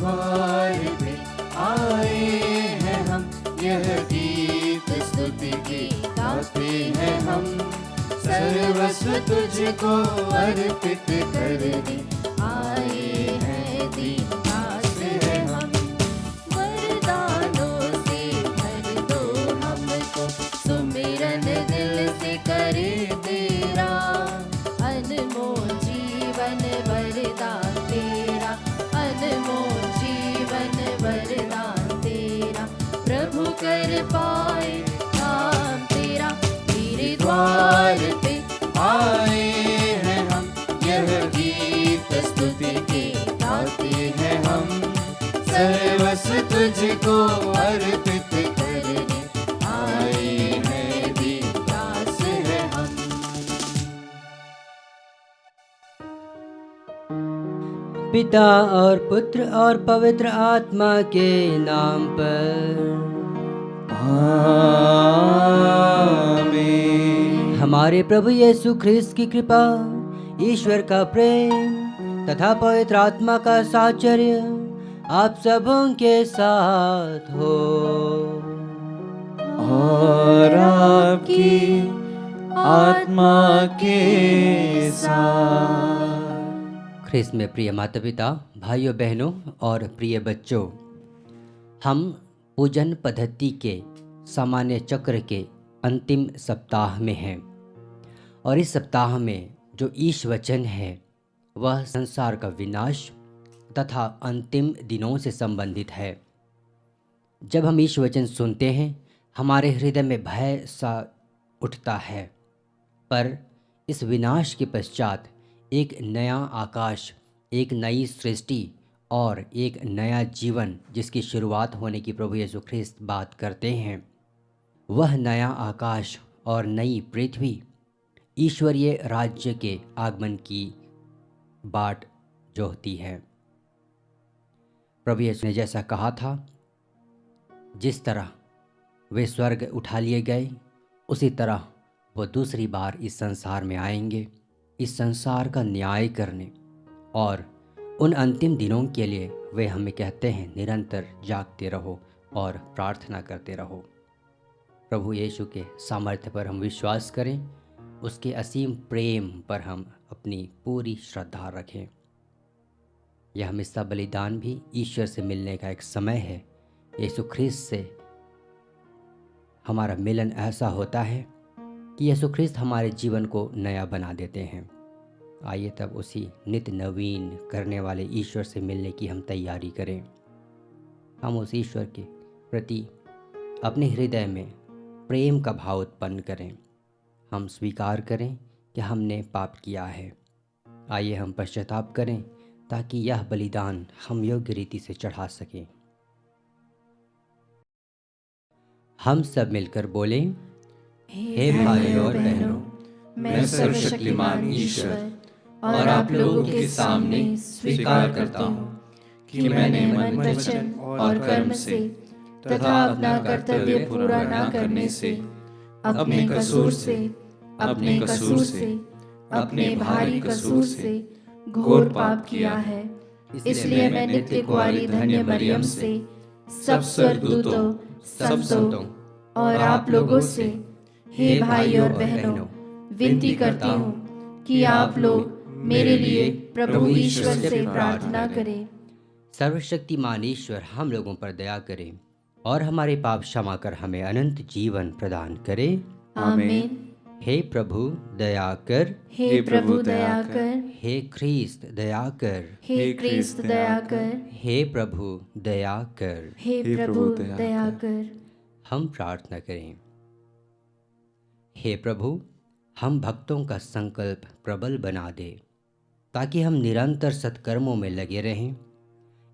द्वार पे आए हैं हम, यह गीत स्तुति की गाते हैं हम। सर्वस्व तुझको अर्पित करने आए हैं, दीन दास हैं हम। वरदानों से भर दो हमको, सुमिरन दिल से करे तेरा। अनमोल जीवन वरदान तेरा, अनमोल जीवन वरदान तेरा। प्रभु कर पाए काम तेरा, तेरे द्वार पे आए हैं हम, यह गीत स्तुति के गाते हैं हम। सर्वस्व तुझको अर्पित करने आए हैं, दीन दास हैं हम। पिता और पुत्र और पवित्र आत्मा के नाम पर आमीन। हमारे प्रभु यीशु ख्रिस्त की कृपा, ईश्वर का प्रेम तथा पवित्र आत्मा का साहचर्य आप सबों के साथ हो। और आपकी आत्मा के साथ। ख्रिस्त में प्रिय माता पिता, भाइयों बहनों और प्रिय बच्चों, हम पूजन पद्धति के सामान्य चक्र के अंतिम सप्ताह में हैं और इस सप्ताह में जो ईश वचन है वह संसार का विनाश तथा अंतिम दिनों से संबंधित है। जब हम ईश वचन सुनते हैं हमारे हृदय में भय सा उठता है, पर इस विनाश के पश्चात एक नया आकाश, एक नई सृष्टि और एक नया जीवन जिसकी शुरुआत होने की प्रभु यीशु ख्रिस्त बात करते हैं। वह नया आकाश और नई पृथ्वी ईश्वरीय राज्य के आगमन की बाट जोहती है। प्रभु यीशु ने जैसा कहा था, जिस तरह वे स्वर्ग उठा लिए गए उसी तरह वो दूसरी बार इस संसार में आएंगे, इस संसार का न्याय करने। और उन अंतिम दिनों के लिए वे हमें कहते हैं, निरंतर जागते रहो और प्रार्थना करते रहो। प्रभु यीशु के सामर्थ्य पर हम विश्वास करें, उसके असीम प्रेम पर हम अपनी पूरी श्रद्धा रखें। यह मिस्सा बलिदान भी ईश्वर से मिलने का एक समय है। यीशु ख्रिस्त से हमारा मिलन ऐसा होता है कि यीशु ख्रिस्त हमारे जीवन को नया बना देते हैं। आइए तब उसी नित्य नवीन करने वाले ईश्वर से मिलने की हम तैयारी करें। हम उस ईश्वर के प्रति अपने हृदय में प्रेम का भाव उत्पन्न करें। हम स्वीकार करें कि हमने पाप किया है। आइए हम पश्चाताप करें ताकि यह बलिदान हम योग्य रीति से चढ़ा सकें। हम सब मिलकर बोलें, हे भाइयों और बहनों, मैं सर्वशक्तिमान ईश्वर और आप लोगों के सामने स्वीकार करता हूँ कि मैंने मन, वचन और कर्म से तथा अपना कर्तव्य पूरा न करने से, अपने कसूर से, अपने भारी कसूर से घोर पाप किया है। इसलिए मैं नित्य कुंवारी धन्य मरियम से, सब स्वर्गदूतों, संतों और आप लोगों से, हे भाई और बहनों, विनती करती हूँ कि आप लोग मेरे लिए प्रभु ईश्वर से प्रार्थना करें। सर्वशक्तिमान ईश्वर हम लोगों पर दया करे और हमारे पाप क्षमा कर हमें अनंत जीवन प्रदान करे। आमीन। हे प्रभु दया कर, हे प्रभु दया कर, हे ख्रीस्त दया कर, हे क्रिस्त दया कर, हे प्रभु दया कर। हे प्रभु दया कर। हम प्रार्थना करें। हे प्रभु, हम भक्तों का संकल्प प्रबल बना दे ताकि हम निरंतर सत्कर्मों में लगे रहें।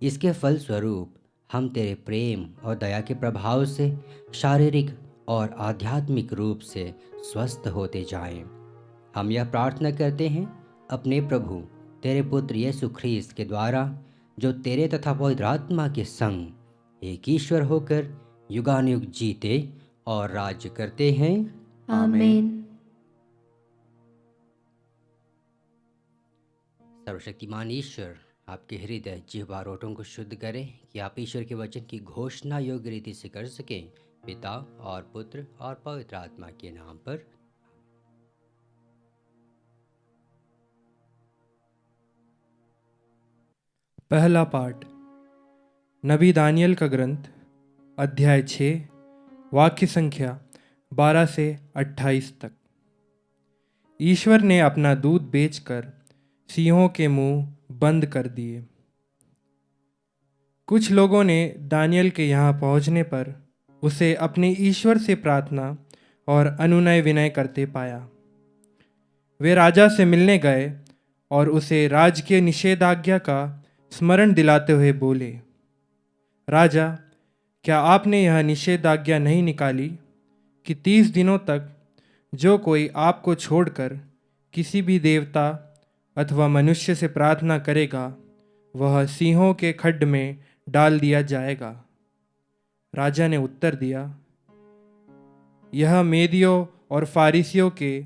इसके फलस्वरूप हम तेरे प्रेम और दया के प्रभाव से शारीरिक और आध्यात्मिक रूप से स्वस्थ होते जाएं। हम यह प्रार्थना करते हैं अपने प्रभु तेरे पुत्र यीशु ख्रीस्त के द्वारा, जो तेरे तथा पवित्र आत्मा के संग एक ईश्वर होकर युगानुयुग जीते और राज्य करते हैं। आमीन। सर्वशक्तिमान ईश्वर आपके हृदय जिह्वा और होठों को शुद्ध करें कि आप ईश्वर के वचन की घोषणा योग्य रीति से कर सकें। पिता और पुत्र और पवित्र आत्मा के नाम पर। पहला पाठ नबी दानियल का ग्रंथ, अध्याय 6, वाक्य संख्या 12 से 28 तक। ईश्वर ने अपना दूध बेचकर सिंहों के मुंह बंद कर दिए। कुछ लोगों ने दानियल के यहाँ पहुँचने पर उसे अपने ईश्वर से प्रार्थना और अनुनय विनय करते पाया। वे राजा से मिलने गए और उसे राजकीय निषेधाज्ञा का स्मरण दिलाते हुए बोले, राजा, क्या आपने यह निषेधाज्ञा नहीं निकाली कि 30 दिनों तक जो कोई आपको छोड़कर किसी भी देवता अथवा मनुष्य से प्रार्थना करेगा वह सिंहों के खड्ड में डाल दिया जाएगा? राजा ने उत्तर दिया, यह मेदियों और फारिसियों के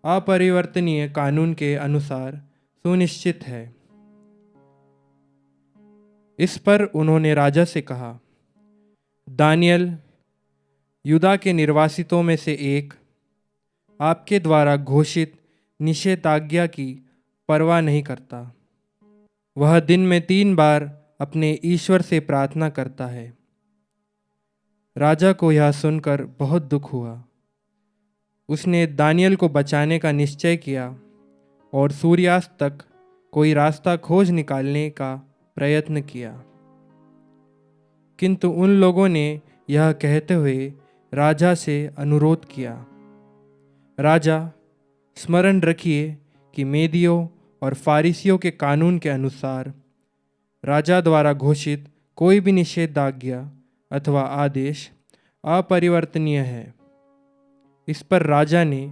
अपरिवर्तनीय कानून के अनुसार सुनिश्चित है। इस पर उन्होंने राजा से कहा, दानियल, यूदा के निर्वासितों में से एक, आपके द्वारा घोषित निषेधाज्ञा की परवाह नहीं करता। वह दिन में 3 बार अपने ईश्वर से प्रार्थना करता है। राजा को यह सुनकर बहुत दुख हुआ। उसने दानियल को बचाने का निश्चय किया और सूर्यास्त तक कोई रास्ता खोज निकालने का प्रयत्न किया, किंतु उन लोगों ने यह कहते हुए राजा से अनुरोध किया, राजा, स्मरण रखिए कि मेदियों और फारिसियों के कानून के अनुसार राजा द्वारा घोषित कोई भी निषेधाज्ञा अथवा आदेश अपरिवर्तनीय है। इस पर राजा ने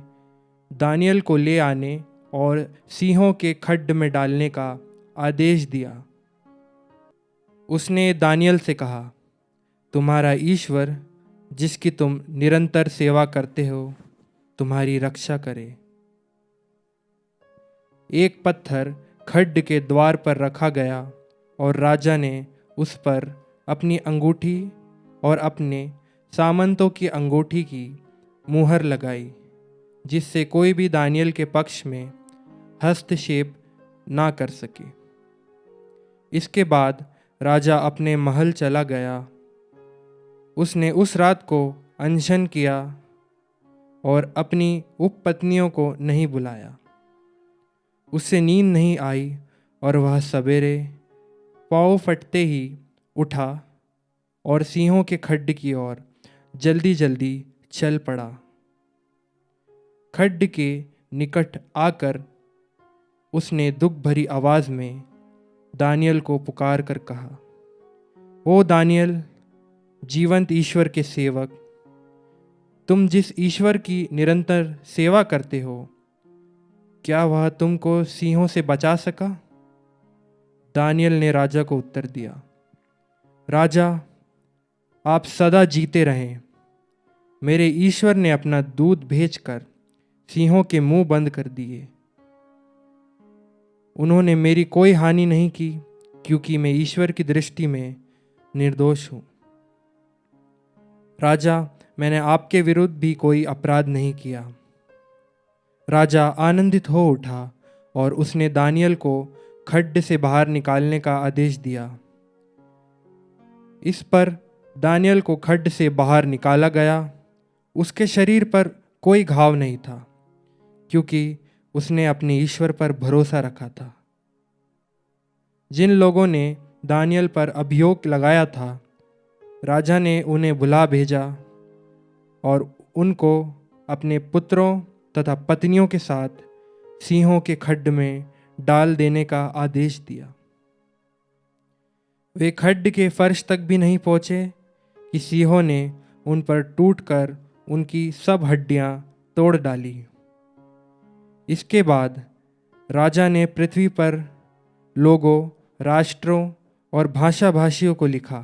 दानियल को ले आने और सिंहों के खड्ड में डालने का आदेश दिया। उसने दानियल से कहा, तुम्हारा ईश्वर जिसकी तुम निरंतर सेवा करते हो तुम्हारी रक्षा करे। एक पत्थर खड्ड के द्वार पर रखा गया और राजा ने उस पर अपनी अंगूठी और अपने सामंतों की अंगूठी की मुहर लगाई, जिससे कोई भी दानियल के पक्ष में हस्तक्षेप ना कर सके। इसके बाद राजा अपने महल चला गया। उसने उस रात को अनशन किया और अपनी उपपत्नियों को नहीं बुलाया। उससे नींद नहीं आई और वह सवेरे पाँव फटते ही उठा और सिंहों के खड्ड की ओर जल्दी जल्दी चल पड़ा। खड्ड के निकट आकर उसने दुख भरी आवाज में दानियल को पुकार कर कहा, ओ दानियल, जीवंत ईश्वर के सेवक, तुम जिस ईश्वर की निरंतर सेवा करते हो, क्या वह तुमको सिंहों से बचा सका? दानियल ने राजा को उत्तर दिया, राजा, आप सदा जीते रहें। मेरे ईश्वर ने अपना दूध भेजकर सिंहों के मुंह बंद कर दिए। उन्होंने मेरी कोई हानि नहीं की, क्योंकि मैं ईश्वर की दृष्टि में निर्दोष हूं। राजा, मैंने आपके विरुद्ध भी कोई अपराध नहीं किया। राजा आनंदित हो उठा और उसने दानियल को खड्ड से बाहर निकालने का आदेश दिया। इस पर दानियल को खड्ड से बाहर निकाला गया। उसके शरीर पर कोई घाव नहीं था, क्योंकि उसने अपने ईश्वर पर भरोसा रखा था। जिन लोगों ने दानियल पर अभियोग लगाया था, राजा ने उन्हें बुला भेजा और उनको अपने पुत्रों तथा पत्नियों के साथ सिंहों के खड्ड में डाल देने का आदेश दिया। वे खड्ड के फर्श तक भी नहीं पहुंचे कि सिंहों ने उन पर टूटकर उनकी सब हड्डियां तोड़ डाली। इसके बाद राजा ने पृथ्वी पर लोगों, राष्ट्रों और भाषा भाषियों को लिखा,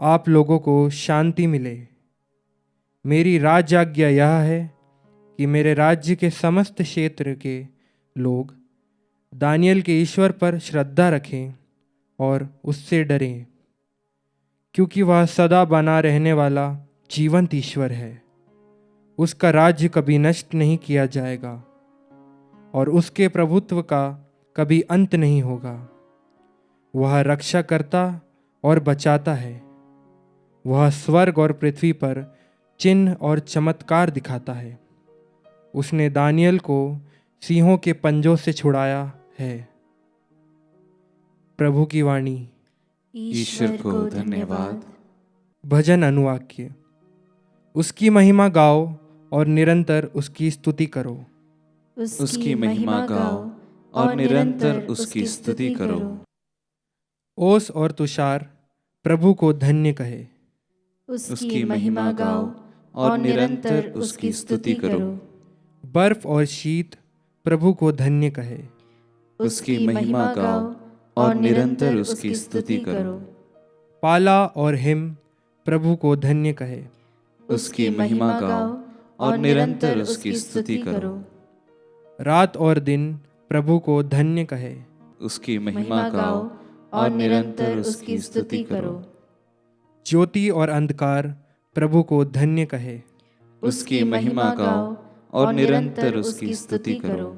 आप लोगों को शांति मिले। मेरी राजआज्ञा यह है कि मेरे राज्य के समस्त क्षेत्र के लोग दानियल के ईश्वर पर श्रद्धा रखें और उससे डरें, क्योंकि वह सदा बना रहने वाला जीवंत ईश्वर है। उसका राज्य कभी नष्ट नहीं किया जाएगा और उसके प्रभुत्व का कभी अंत नहीं होगा। वह रक्षा करता और बचाता है। वह स्वर्ग और पृथ्वी पर चिन्ह और चमत्कार दिखाता है। उसने दानियल को सिंहों के पंजों से छुड़ाया है। प्रभु की वाणी। ईश्वर को धन्यवाद। भजन अनुवाक्य। उसकी महिमा गाओ और निरंतर उसकी स्तुति करो। उसकी महिमा गाओ और निरंतर उसकी स्तुति करो। ओस और तुषार प्रभु को धन्य कहे। उसकी महिमा गाओ और निरंतर उसकी स्तुति करो। बर्फ और शीत प्रभु को धन्य कहे। उसकी महिमा गाओ और निरंतर उसकी स्तुति करो। पाला और हिम प्रभु को धन्य कहे। उसकी महिमा गाओ और निरंतर उसकी स्तुति करो। रात और दिन प्रभु को धन्य कहे। उसकी महिमा गाओ और निरंतर उसकी स्तुति करो। ज्योति और अंधकार प्रभु को धन्य कहे। उसकी महिमा गाओ और निरंतर उसकी स्तुति करो।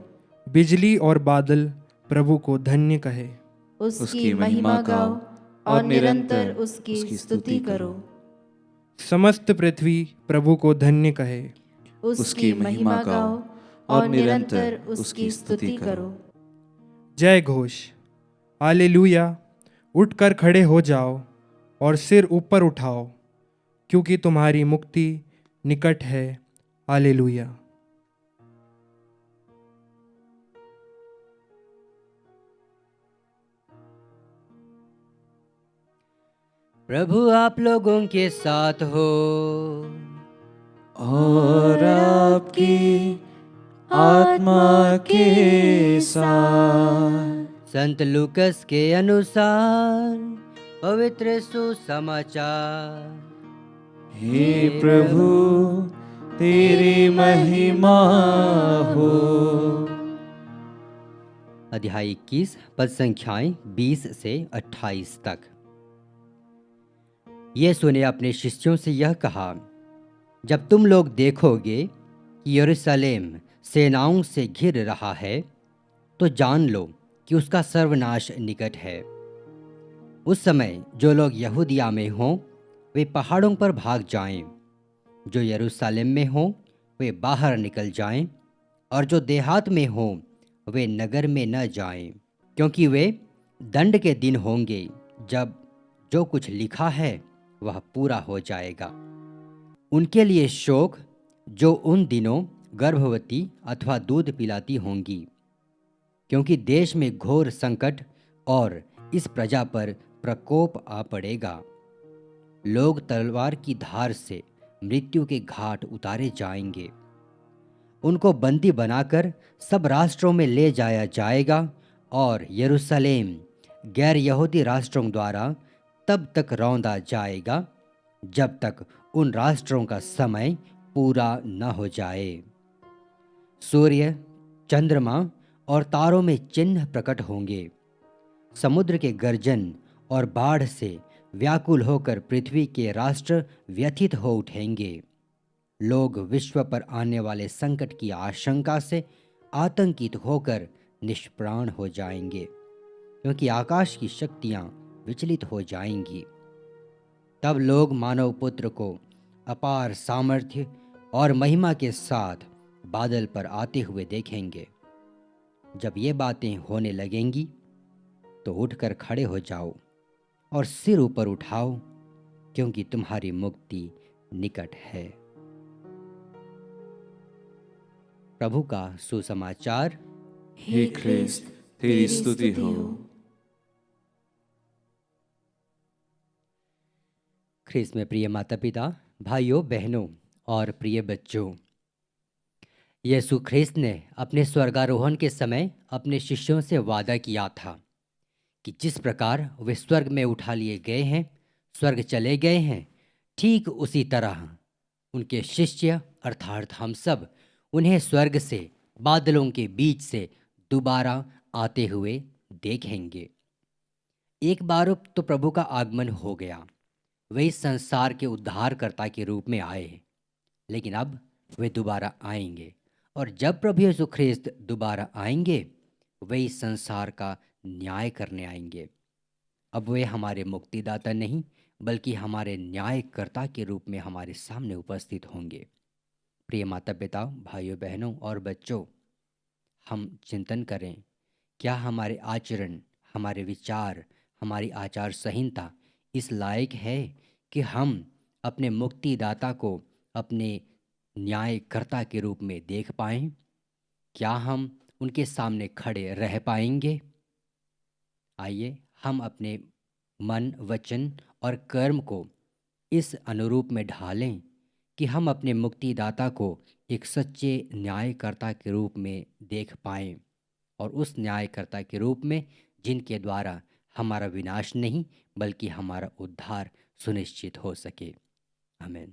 बिजली और बादल प्रभु को धन्य कहे। उसकी महिमा गाओ और निरंतर उसकी स्तुति करो। समस्त पृथ्वी प्रभु को धन्य कहे। उसकी महिमा गाओ और निरंतर उसकी स्तुति करो। जय घोष। हालेलुया। उठकर खड़े हो जाओ और सिर ऊपर उठाओ, क्योंकि तुम्हारी मुक्ति निकट है। हालेलुया। प्रभु आप लोगों के साथ हो और आपकी आत्मा के साथ। संत लूकस के अनुसार पवित्र सुसमाचार। हे प्रभु तेरी महिमा हो। अध्याय 21 पद संख्याएं 20 से 28 तक। यीशु ने अपने शिष्यों से यह कहा, जब तुम लोग देखोगे कि यरूशलेम सेनाओं से घिर रहा है, तो जान लो कि उसका सर्वनाश निकट है। उस समय जो लोग यहूदिया में हों वे पहाड़ों पर भाग जाएं, जो यरूशलेम में हों वे बाहर निकल जाएं, और जो देहात में हों वे नगर में न जाएं, क्योंकि वे दंड के दिन होंगे जब जो कुछ लिखा है वह पूरा हो जाएगा। उनके लिए शोक जो उन दिनों गर्भवती अथवा दूध पिलाती होंगी, क्योंकि देश में घोर संकट और इस प्रजा पर प्रकोप आ पड़ेगा। लोग तलवार की धार से मृत्यु के घाट उतारे जाएंगे। उनको बंदी बनाकर सब राष्ट्रों में ले जाया जाएगा और यरूशलेम गैर यहूदी राष्ट्रों द्वारा तब तक रौंदा जाएगा जब तक उन राष्ट्रों का समय पूरा न हो जाए। सूर्य, चंद्रमा और तारों में चिन्ह प्रकट होंगे। समुद्र के गर्जन और बाढ़ से व्याकुल होकर पृथ्वी के राष्ट्र व्यथित हो उठेंगे। लोग विश्व पर आने वाले संकट की आशंका से आतंकित होकर निष्प्राण हो जाएंगे, क्योंकि आकाश की शक्तियां विचलित हो जाएंगी। तब लोग मानव पुत्र को अपार सामर्थ्य और महिमा के साथ बादल पर आते हुए देखेंगे। जब ये बातें होने लगेंगी तो उठकर खड़े हो जाओ और सिर ऊपर उठाओ, क्योंकि तुम्हारी मुक्ति निकट है। प्रभु का सुसमाचार। हे ख्रिस्त तेरी स्तुति हो। ख्रिस्त में प्रिय माता पिता, भाइयों बहनों और प्रिय बच्चों, यीशु ख्रिस्त ने अपने स्वर्गारोहण के समय अपने शिष्यों से वादा किया था कि जिस प्रकार वे स्वर्ग में उठा लिए गए हैं, स्वर्ग चले गए हैं, ठीक उसी तरह उनके शिष्य अर्थात हम सब उन्हें स्वर्ग से बादलों के बीच से दोबारा आते हुए देखेंगे। एक बार तो प्रभु का आगमन हो गया, वे इस संसार के उद्धारकर्ता के रूप में आए, लेकिन अब वे दोबारा आएंगे। और जब प्रभु यीशु ख्रिस्त दोबारा आएंगे, वे इस संसार का न्याय करने आएंगे। अब वे हमारे मुक्तिदाता नहीं, बल्कि हमारे न्यायकर्ता के रूप में हमारे सामने उपस्थित होंगे। प्रिय माता पिता, भाइयों बहनों और बच्चों, हम चिंतन करें, क्या हमारे आचरण, हमारे विचार, हमारी आचार संहिता इस लायक है कि हम अपने मुक्तिदाता को अपने न्यायकर्ता के रूप में देख पाएं? क्या हम उनके सामने खड़े रह पाएंगे? आइए हम अपने मन, वचन और कर्म को इस अनुरूप में ढालें कि हम अपने मुक्तिदाता को एक सच्चे न्यायकर्ता के रूप में देख पाएं, और उस न्यायकर्ता के रूप में जिनके द्वारा हमारा विनाश नहीं बल्कि हमारा उद्धार सुनिश्चित हो सके। आमीन।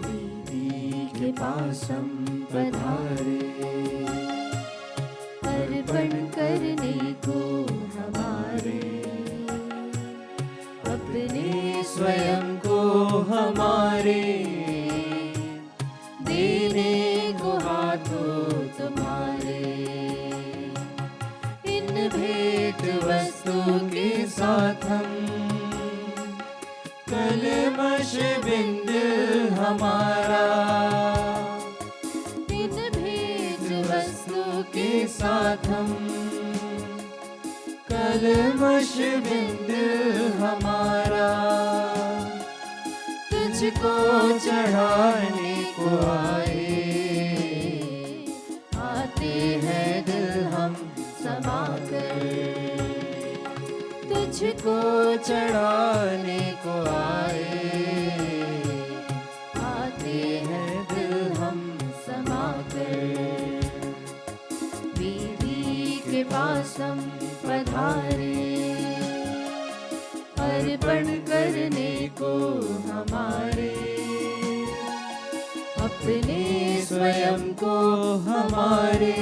दीदी के पास हम पधारे, अर्पण करने को हमारे, अपने स्वयं को हमारे देने को हाथों तुम्हारे। इन भेंट वस्तु के साथ हम कलमश बिंद हमारा, इन भेंट वस्तु के साथ हम कलमश बिंद हमारा तुझको चढ़ाने को आए। आते हैं दिल हम समाकर, तुझको चढ़ाने को आए। आते हैं दिल हम समाकर, दीदी के पास हम पधारे, अर्पण करने को हमारे, अपने स्वयं को हमारे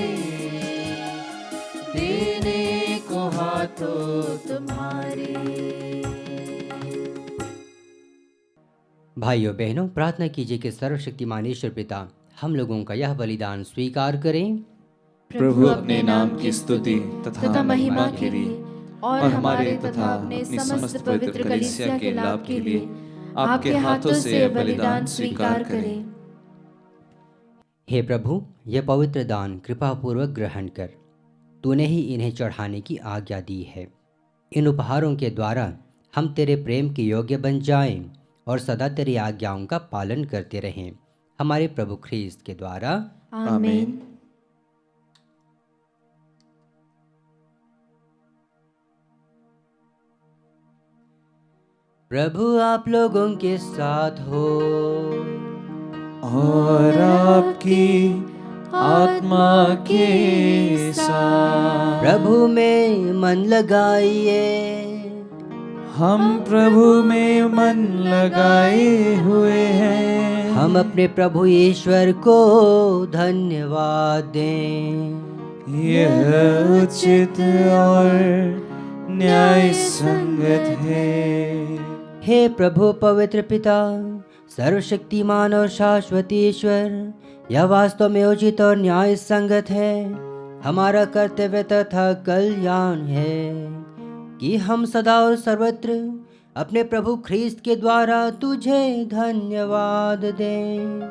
देने को हाथों तुम्हारे। भाइयों बहनों, प्रार्थना कीजिए कि सर्वशक्तिमान ईश्वर पिता हम लोगों का यह बलिदान स्वीकार करें। प्रभु अपने नाम की स्तुति तथा महिमा के लिए और हमारे तथा अपने समस्त पवित्र कलीसिया के लाभ के लिए आपके हाथों से यह बलिदान स्वीकार करें। हे प्रभु, यह पवित्र दान कृपापूर्वक ग्रहण कर तूने ही इन्हें चढ़ाने की आज्ञा दी है। इन उपहारों के द्वारा हम तेरे प्रेम के योग्य बन जाएं और सदा तेरी आज्ञाओं का पालन करते रहें, हमारे प्रभु ख्रीस्त के द्वारा। आमीन। प्रभु आप लोगों के साथ हो और आपकी आत्मा के साथ। प्रभु में मन लगाइए, हम प्रभु में मन लगाए हुए हैं। हम अपने प्रभु ईश्वर को धन्यवाद दें। यह उचित और न्याय संगत है। हे प्रभु पवित्र पिता, सर्वशक्तिमान और शाश्वत ईश्वर, यह वास्तव में उचित और न्याय संगत है, हमारा कर्तव्य तथा कल्याण है कि हम सदा और सर्वत्र अपने प्रभु ख्रीस्त के द्वारा तुझे धन्यवाद दें।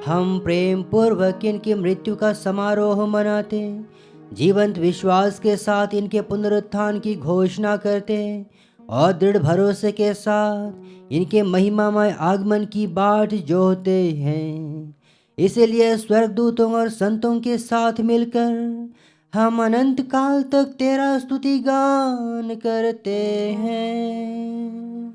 हम प्रेम पूर्वक इनकी मृत्यु का समारोह मनाते, जीवंत विश्वास के साथ इनके पुनरुत्थान की घोषणा करते और दृढ़ भरोसे के साथ इनके महिमामय आगमन की बाट जोहते हैं। इसलिए स्वर्गदूतों और संतों के साथ मिलकर हम अनंत काल तक तेरा स्तुति गान करते हैं।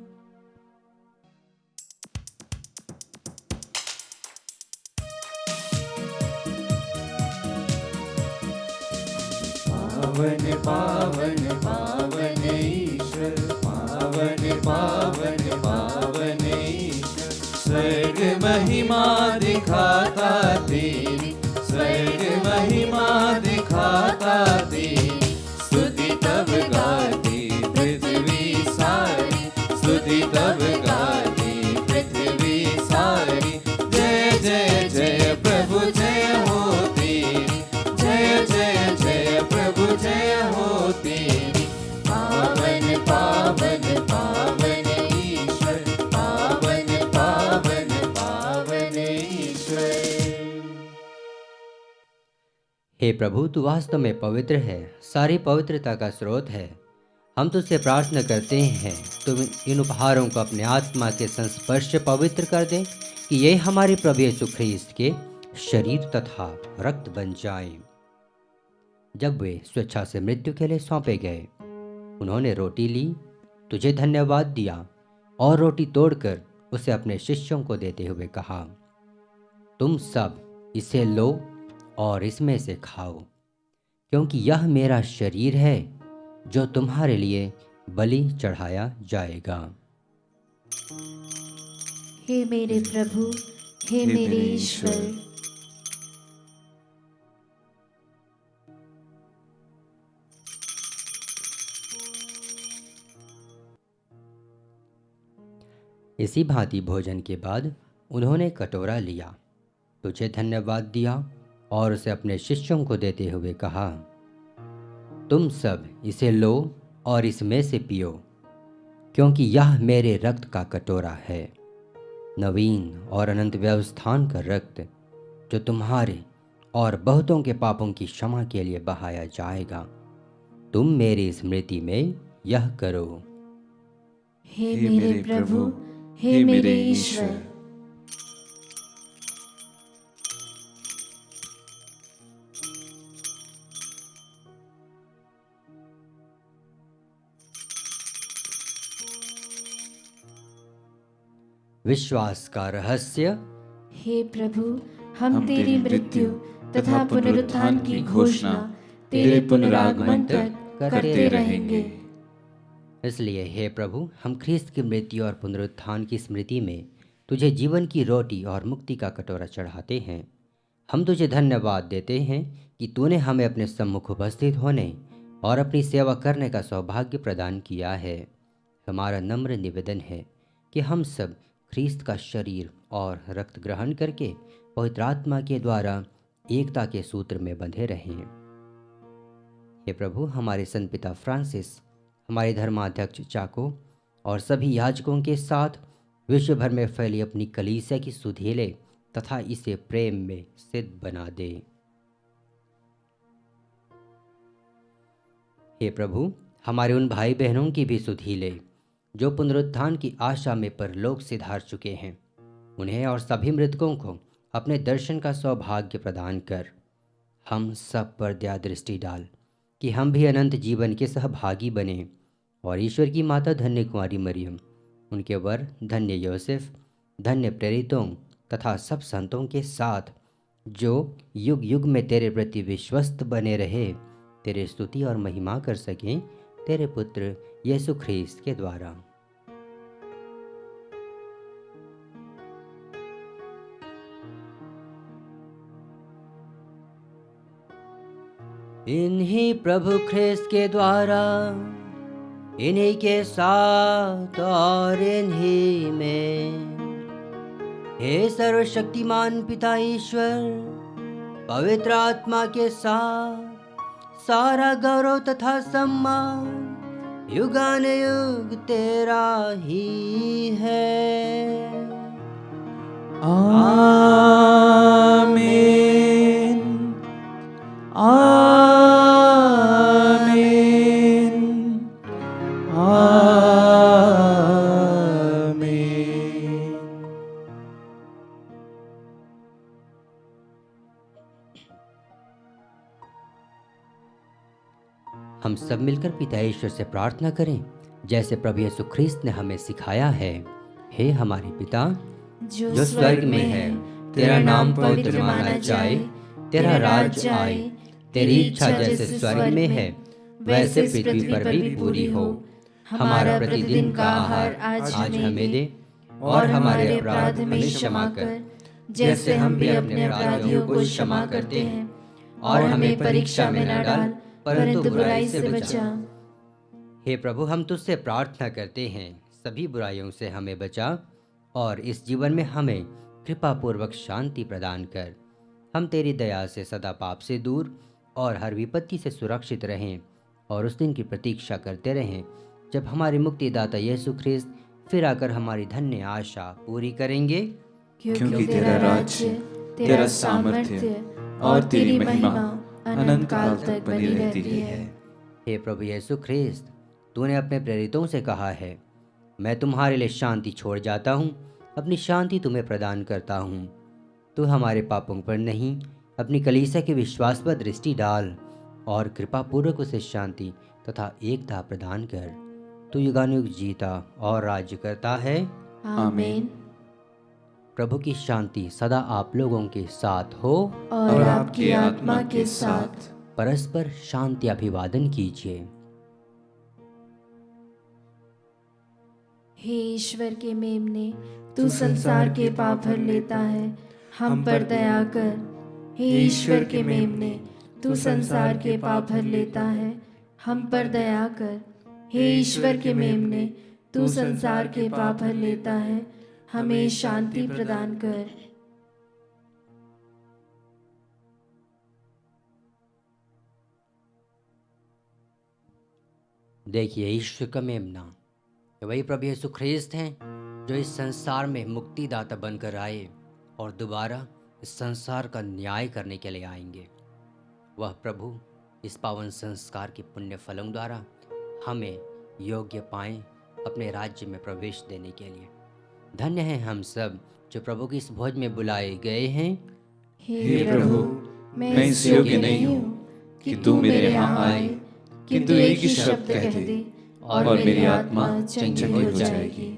पावन पावन पावन ईश्वर, पावन पावन पावन ईश्वर। स्वर्ग महिमा दिखाता तेरी, स्वर्ग महिमा दिखाता तेरी। स्तुति तब गाती पृथ्वी सारी, स्तुति तब गाती पृथ्वी सारी। जय जय जय प्रभु जय हो तेरी, जय जय जय प्रभु जय हो तेरी। पावन पावन पावन ईश्वर, पावन पावन पावन ईश्वर। हे प्रभु, तू वास्तव में पवित्र है, सारी पवित्रता का स्रोत है। हम तुझसे प्रार्थना करते हैं तुम इन उपहारों को अपने आत्मा के संस्पर्श से पवित्र कर दे, कि ये हमारे प्रभु यीशु ख्रीस्त के शरीर तथा रक्त बन जाएं। जब वे स्वेच्छा से मृत्यु के लिए सौंपे गए, उन्होंने रोटी ली, तुझे धन्यवाद दिया और रोटी तोड़कर उसे अपने शिष्यों को देते हुए कहा, तुम सब इसे लो और इसमें से खाओ, क्योंकि यह मेरा शरीर है जो तुम्हारे लिए बलि चढ़ाया जाएगा। हे मेरे प्रभु, हे मेरे ईश्वर। इसी भांति भोजन के बाद उन्होंने कटोरा लिया, तुझे धन्यवाद दिया और उसे अपने शिष्यों को देते हुए कहा, तुम सब इसे लो और इसमें से पियो, क्योंकि यह मेरे रक्त का कटोरा है, नवीन और अनंत व्यवस्थान का रक्त, जो तुम्हारे और बहुतों के पापों की क्षमा के लिए बहाया जाएगा। तुम मेरी स्मृति में यह करो। हे मेरे प्रभु, हे मेरे ईश्वर। विश्वास का रहस्य। हे प्रभु, हम तेरी मृत्यु तथा पुनरुत्थान की घोषणा तेरे पुनरागमन तक करते रहेंगे। इसलिए हे प्रभु, हम ख्रीस्त की मृत्यु और पुनरुत्थान की स्मृति में तुझे जीवन की रोटी और मुक्ति का कटोरा चढ़ाते हैं। हम तुझे धन्यवाद देते हैं कि तूने हमें अपने सम्मुख उपस्थित होने और अपनी सेवा करने का सौभाग्य प्रदान किया है। हमारा नम्र निवेदन है कि हम सब ख्रीस्त का शरीर और रक्त ग्रहण करके पवित्र आत्मा के द्वारा एकता के सूत्र में बंधे रहें। हे प्रभु, हमारे संत पिता फ्रांसिस, हमारे धर्माध्यक्ष चाको और सभी याजकों के साथ विश्व भर में फैली अपनी कलीसिया की सुधेले तथा इसे प्रेम में सिद्ध बना दे। हे प्रभु, हमारे उन भाई बहनों की भी सुधीले जो पुनरुत्थान की आशा में परलोक सिधार चुके हैं, उन्हें और सभी मृतकों को अपने दर्शन का सौभाग्य प्रदान कर। हम सब पर दया दृष्टि डाल कि हम भी अनंत जीवन के सहभागी बने और ईश्वर की माता धन्य कुंवारी मरियम, उनके वर धन्य योसेफ, धन्य प्रेरितों तथा सब संतों के साथ जो युग युग में तेरे प्रति विश्वस्त बने रहे, तेरे स्तुति और महिमा कर सकें, तेरे पुत्र यीशु ख्रीस्त के द्वारा। इन्हीं प्रभु ख्रीस्त के द्वारा, इन्हीं के साथ और इन्हीं में, हे सर्वशक्तिमान पिता ईश्वर, पवित्र आत्मा के साथ सारा गौरव तथा सम्मान युगानुयुग तेरा ही है। आमीन, आमीन, आमीन। हम सब मिलकर पिता ईश्वर से प्रार्थना करें, जैसे प्रभु यीशु ख्रीस्त ने हमें सिखाया है। हे हमारे पिता जो स्वर्ग में है, तेरा नाम पवित्र माना जाए, तेरा राज्य आए, तेरी इच्छा जैसे स्वर्ग में है वैसे पृथ्वी पर भी पूरी हो। हमारा प्रतिदिन का आहार आज हमें दे, और हमारे अपराध हमें क्षमा कर, जैसे हम भी अपने अपराधियों को क्षमा करते हैं। और हमें परीक्षा में न डाल, परंतु बुराई से बचा। हे प्रभु, हम तुझसे प्रार्थना करते हैं, सभी बुराइयों से हमें बचा, और इस जीवन में हमें कृपा पूर्वक शांति प्रदान कर। हम तेरी दया से सदा पाप से दूर और हर विपत्ति से सुरक्षित रहें, और उस दिन की प्रतीक्षा करते रहें जब हमारे मुक्तिदाता यीशु ख्रिस्त फिर आकर हमारी धन्य आशा पूरी करेंगे। क्योंकि तेरा राज्य, तेरा सामर्थ्य और तेरी महिमा अनंत काल तक बनी रहती है। हे प्रभु यीशु ख्रिस्त, तूने अपने प्रेरितों से कहा है, मैं तुम्हारे लिए शांति छोड़ जाता हूँ, अपनी शांति तुम्हें प्रदान करता हूँ। तू हमारे पापों पर नहीं, अपनी कलीसिया की विश्वास पर दृष्टि डाल, और कृपा पूर्वक उसे शांति तथा एकता प्रदान कर। तू युगानुयुग जीता और राज्य करता है। आमीन। प्रभु की शांति सदा आप लोगों के साथ हो, और आपकी आत्मा के साथ। परस्पर शांति अभिवादन कीजिए। हे ईश्वर के मेमने, तू संसार के पाप भर लेता है, हम पर दया कर। हे ईश्वर के मेमने, तू संसार के पाप भर लेता है, हम पर दया कर। हे ईश्वर के मेमने, तू संसार के पाप भर लेता है, हमें शांति प्रदान कर। देखिए, ईश्वर का मेमना वही प्रभु यीशु ख्रिस्त हैं जो इस संसार में मुक्तिदाता बनकर आए और दोबारा इस संसार का न्याय करने के लिए आएंगे। वह प्रभु इस पावन संस्कार के पुण्य फलों द्वारा हमें योग्य पाएं अपने राज्य में प्रवेश देने के लिए। धन्य हैं हम सब जो प्रभु की इस भोज में बुलाए गए हैं। हे प्रभु, मैं इस योग्य नहीं हूँ कि तू मेरे यहाँ आए, किंतु एक ही शब्द कह दे और मेरी आत्मा चंचल हो जाएगी।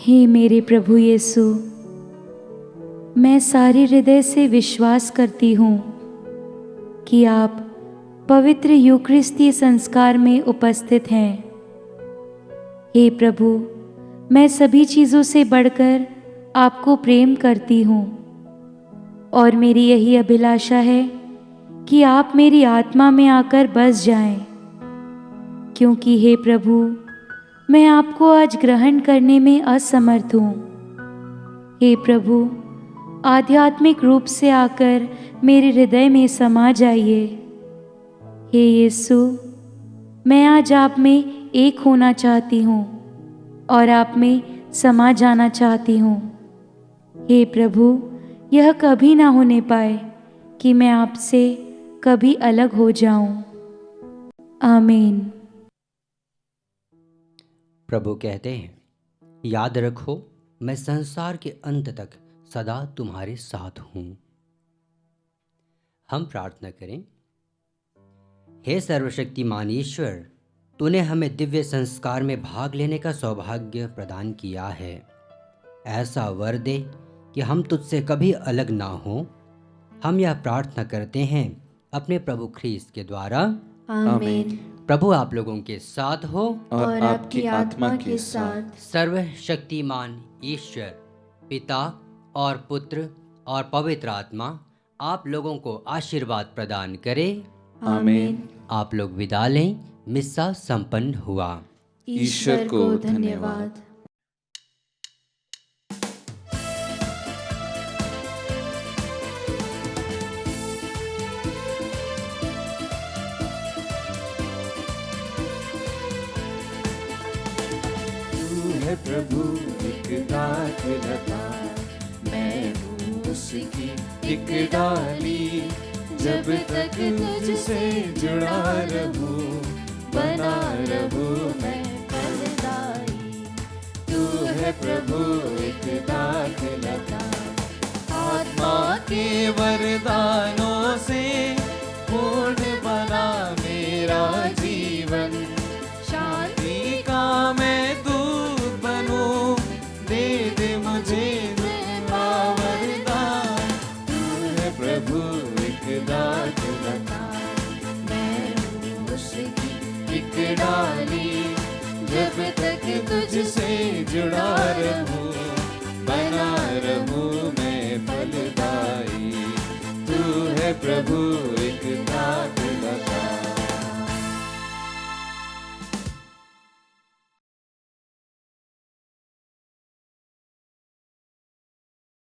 हे मेरे प्रभु यीशु, मैं सारे हृदय से विश्वास करती हूँ कि आप पवित्र यूकरिस्तीय संस्कार में उपस्थित हैं। हे प्रभु, मैं सभी चीज़ों से बढ़कर आपको प्रेम करती हूँ, और मेरी यही अभिलाषा है कि आप मेरी आत्मा में आकर बस जाएं, क्योंकि हे प्रभु, मैं आपको आज ग्रहण करने में असमर्थ हूँ। हे प्रभु, आध्यात्मिक रूप से आकर मेरे हृदय में समा जाइए। हे यीशु, मैं आज आप में एक होना चाहती हूँ और आप में समा जाना चाहती हूँ। हे प्रभु, यह कभी ना होने पाए कि मैं आपसे कभी अलग हो जाऊं। आमीन। प्रभु कहते हैं, याद रखो, मैं संसार के अंत तक सदा तुम्हारे साथ हूँ। हम प्रार्थना करें। हे सर्वशक्तिमान ईश्वर, तूने हमें दिव्य संस्कार में भाग लेने का सौभाग्य प्रदान किया है। ऐसा वर दे कि हम तुझसे कभी अलग ना हो। हम यह प्रार्थना करते हैं अपने प्रभु ख्रीस्त के द्वारा। आमीन। प्रभु आप लोगों के साथ हो और आपकी आत्मा के साथ। सर्वशक्तिमान ईश्वर पिता और पुत्र और पवित्र आत्मा आप लोगों को आशीर्वाद प्रदान करे। आमीन। आप लोग विदा लें। मिस्सा संपन्न हुआ। ईश्वर को धन्यवाद। प्रभु एक दाखलता, मैं हूँ उसकी एक डाली। जब तक तुझसे जुड़ा रहूं, बना रहूं मैं फलदायी। तू है प्रभु एक दाखलता। आत्मा के वरदानों से पूर्ण बना मेरा जीवन, शांति का मैं दूत बनूं, दे दे मुझे तेरा वरदान। तू है प्रभु एक दाखलता, मैं हूँ उसकी एक डाली, जब तक तुझसे जुड़ा रहूं, बना रहूं मैं फलदायी। तू है प्रभु